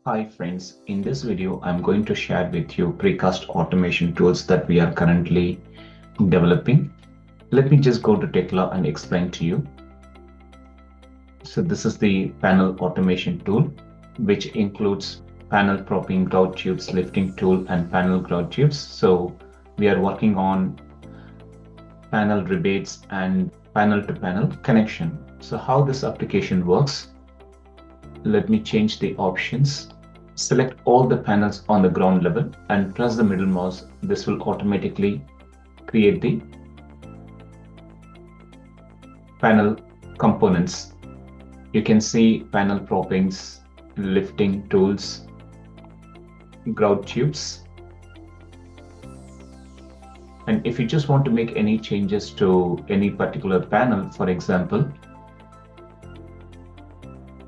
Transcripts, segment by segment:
Hi friends, in this video I'm going to share with you precast automation tools that we are currently developing. Let me just go to Tekla and explain to you. So this is the panel automation tool, which includes panel propping, grout tubes, lifting tool, and panel grout tubes. So we are working on panel rebates and panel to panel connection. So how this application works, let me change the options. Select all the panels on the ground level and press the middle mouse. This will automatically create the panel components. You can see panel proppings, lifting tools, grout tubes. And if you just want to make any changes to any particular panel, for example,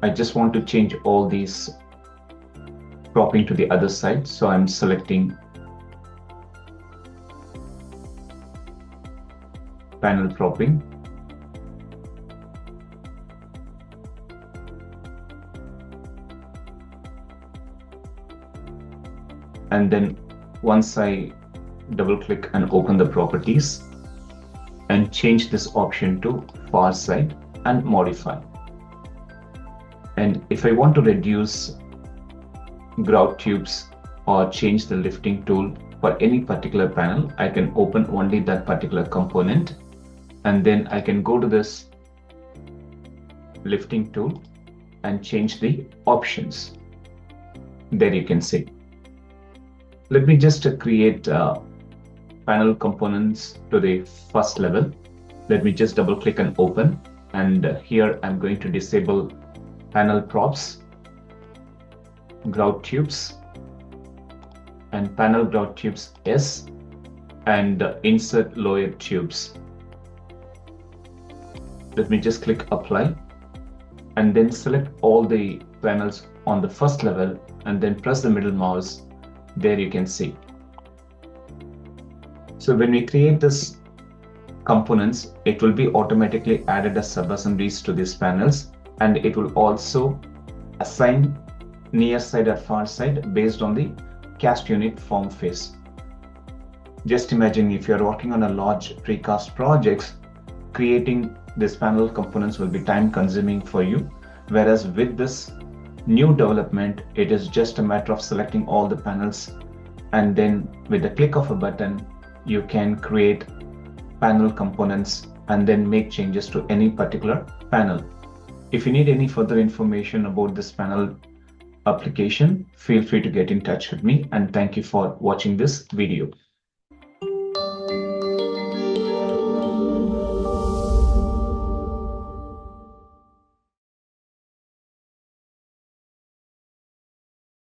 I just want to change all these propping to the other side. So I'm selecting panel propping. And then once I double click and open the properties and change this option to far side and modify. And if I want to reduce grout tubes or change the lifting tool for any particular panel, I can open only that particular component, and then I can go to this lifting tool and change the options. There you can see. Let me just create panel components to the first level. Let me just double click and open, and here I'm going to disable panel props, grout tubes, and panel grout tubes S, and insert lower tubes. Let me just click apply and then select all the panels on the first level and then press the middle mouse. There you can see. So when we create this components, it will be automatically added as subassemblies to these panels, and it will also assign near side or far side based on the cast unit form face. Just imagine if you're working on a large precast projects, creating this panel components will be time consuming for you. Whereas with this new development, it is just a matter of selecting all the panels, and then with the click of a button, you can create panel components and then make changes to any particular panel. If you need any further information about this panel application, feel free to get in touch with me, and thank you for watching this video.